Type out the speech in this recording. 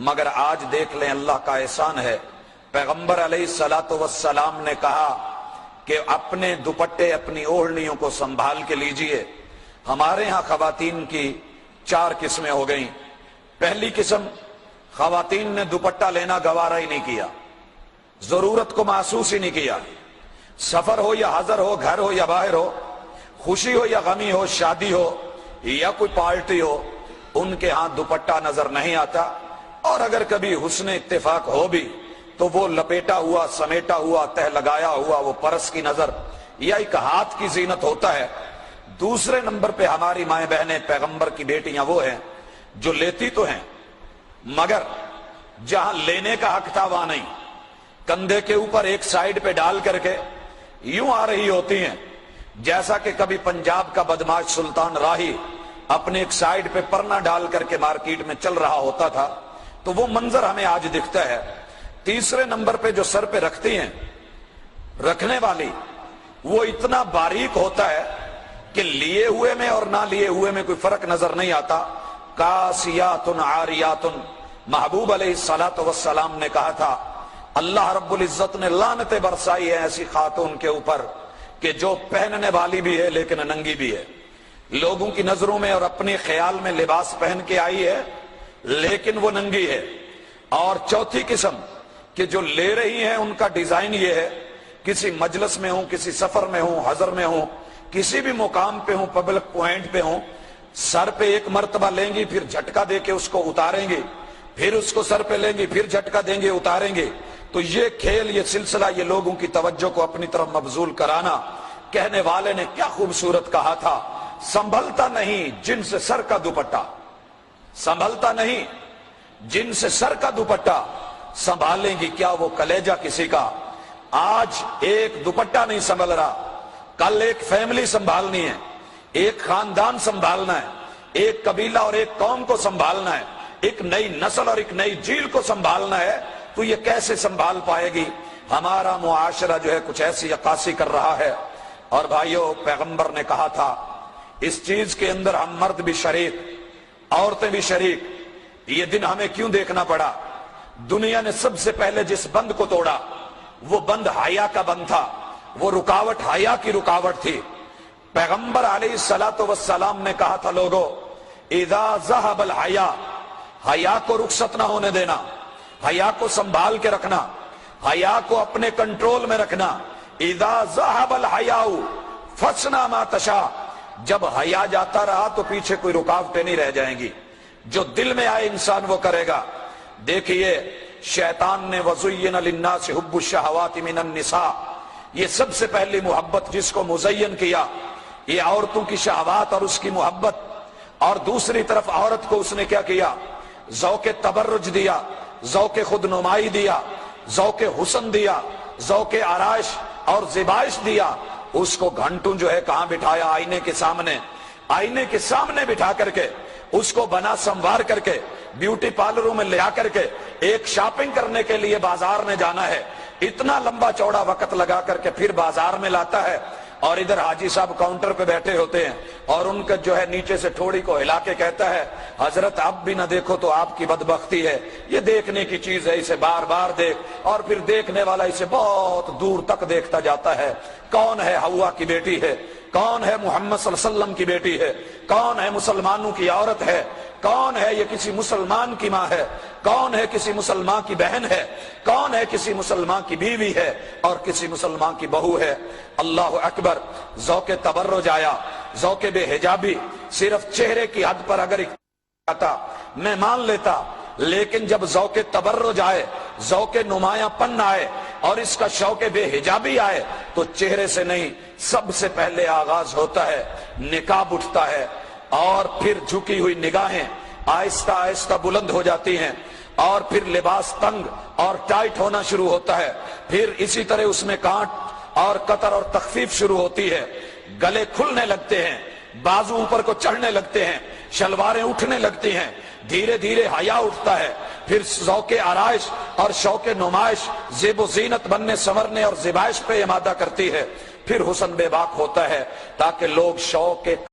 मगर आज देख लें अल्लाह का एहसान है, पैगंबर अलैहिस्सलातु वस्सलाम ने कहा कि अपने दुपट्टे अपनी ओढ़नियों को संभाल के लीजिए। हमारे यहाँ खवातीन की 4 किस्में हो गई। पहली किस्म, खवातीन ने दुपट्टा लेना गवारा ही नहीं किया, जरूरत को महसूस ही नहीं किया। सफर हो या हजर हो, घर हो या बाहर हो, खुशी हो या गमी हो, शादी हो या कोई पार्टी हो, उनके हाथ दुपट्टा नजर नहीं आता। और अगर कभी हुस्ने इत्तेफाक हो भी तो वो लपेटा हुआ, समेटा हुआ, तह लगाया हुआ वो परस की नजर या एक हाथ की जीनत होता है। दूसरे नंबर पे हमारी माएं बहनें, पैगंबर की बेटियां वो हैं जो लेती तो हैं मगर जहां लेने का हक था वहां नहीं, कंधे के ऊपर एक साइड पे डाल करके यूं आ रही होती हैं जैसा कि कभी पंजाब का बदमाश सुल्तान राही अपने एक साइड पे परना डाल करके मार्केट में चल रहा होता था। तो वो मंजर हमें आज दिखता है। तीसरे नंबर पे जो सर पे रखती हैं, रखने वाली, वो इतना बारीक होता है कि लिए हुए में और ना लिए हुए में कोई फर्क नजर नहीं आता। कासियातुन आरियातुन, महबूब अलैहिस्सलातु वस्सलाम ने कहा था, अल्लाह रब्बुल इज्जत ने लानतें बरसाई है ऐसी खातून के ऊपर कि जो पहनने वाली भी है लेकिन नंगी भी है, लोगों की नजरों में और अपने ख्याल में लिबास पहन के आई है लेकिन वो नंगी है। और चौथी किस्म कि जो ले रही हैं उनका डिजाइन ये है, किसी मजलिस में हूं, किसी सफर में हूं, हजर में हूं, किसी भी मुकाम पे हूं, पब्लिक पॉइंट पे हूं, सर पे एक मर्तबा लेंगी, फिर झटका देके उसको उतारेंगे, फिर उसको सर पे लेंगी, फिर झटका देंगे, उतारेंगे। तो ये खेल, ये सिलसिला, ये लोगों की तवज्जो को अपनी तरफ मबजूल कराना। कहने वाले ने क्या खूबसूरत कहा था, संभलता नहीं जिनसे सर का दुपट्टा, संभलता नहीं जिनसे सर का दुपट्टा, संभालेंगी क्या वो कलेजा किसी का। आज एक दुपट्टा नहीं संभल रहा, कल एक फैमिली संभालनी है, एक खानदान संभालना है, एक कबीला और एक कौम को संभालना है, एक नई नस्ल और एक नई जील को संभालना है। तो ये कैसे संभाल पाएगी। हमारा मुआशरा जो है कुछ ऐसी अक्कासी कर रहा है। और भाइयों, पैगंबर ने कहा था इस चीज के अंदर हम मर्द भी शरीक, औरतें भी शरीक। ये दिन हमें क्यों देखना पड़ा। दुनिया ने सबसे पहले जिस बंद को तोड़ा वो बंद हया का बंद था, वो रुकावट हया की रुकावट थी। पैगंबर अलैहिस्सलातु वस्सलाम ने कहा था, लोगों इदा ज़हबल हया, हया को रुखसत ना होने देना, हया को संभाल के रखना, हया को अपने कंट्रोल में रखना। इदा ज़हबल हयाउ फसना मा तशा, जब हया जाता रहा तो पीछे कोई रुकावटें नहीं रह जाएंगी, जो दिल में आए इंसान वो करेगा। देखिए, शैतान ने वज़ुय्यिन लिन्नासि हुब्बुश शहवाति मिनन निसा, ये सबसे पहली मोहब्बत जिसको मुज़य्यन किया, ये औरतों की शहवात और उसकी मोहब्बत। और दूसरी तरफ औरत को उसने क्या किया, ज़ौक़े तबर्रुज दिया, ज़ौक़े खुद नुमाई दिया, ज़ौक़े हुस्न दिया, ज़ौक़े आराइश और ज़िबाइश दिया। उसको घंटों जो है कहां बिठाया, आईने के सामने, आईने के सामने बिठा करके उसको बना संवार करके ब्यूटी पार्लरों में ले आकर के एक शॉपिंग करने के लिए बाजार में जाना है, इतना लंबा चौड़ा वक्त लगा करके फिर बाजार में लाता है। और इधर हाजी साहब काउंटर पे बैठे होते हैं और उनका जो है नीचे से ठोड़ी को हिला के कहता है, हजरत आप भी ना देखो तो आपकी बदबख्ती है, ये देखने की चीज है, इसे बार बार देख। और फिर देखने वाला इसे बहुत दूर तक देखता जाता है। कौन है हव्वा की बेटी है, कौन है मोहम्मद सल्लल्लाहु अलैहि वसल्लम की बेटी है, कौन है मुसलमानों की औरत है, कौन है ये किसी मुसलमान की माँ है, कौन है किसी मुसलमान की बहन है, कौन है किसी मुसलमान की बीवी है और किसी मुसलमान की बहू है। अल्लाह अकबर। ज़ौक़े तबर्रुज आया, ज़ौक़े बेहिजाबी सिर्फ चेहरे की हद पर अगर आता मैं मान लेता, लेकिन जब ज़ौक़े तबर्रुज आए, ज़ौक़े नुमायापन आए और इसका शौक़े बेहिजाबी आए तो चेहरे से नहीं, सबसे पहले आगाज होता है, निकाब उठता है और फिर झुकी हुई निगाहें आहिस्ता आहिस्ता बुलंद हो जाती हैं और फिर लिबास तंग और टाइट होना शुरू होता है। फिर इसी तरह उसमें कांट और कतर और तखफीफ शुरू होती है, गले खुलने लगते हैं, बाजू ऊपर को चढ़ने लगते हैं, शलवारें उठने लगती हैं, धीरे धीरे हया उठता है। फिर ज़ौक़े आराइश और शौक़े नुमाइश ज़ेब ज़ीनत बनने संवरने और ज़िबाइश पे इमादा करती है। फिर हुस्न बेबाक होता है ताकि लोग शौक़े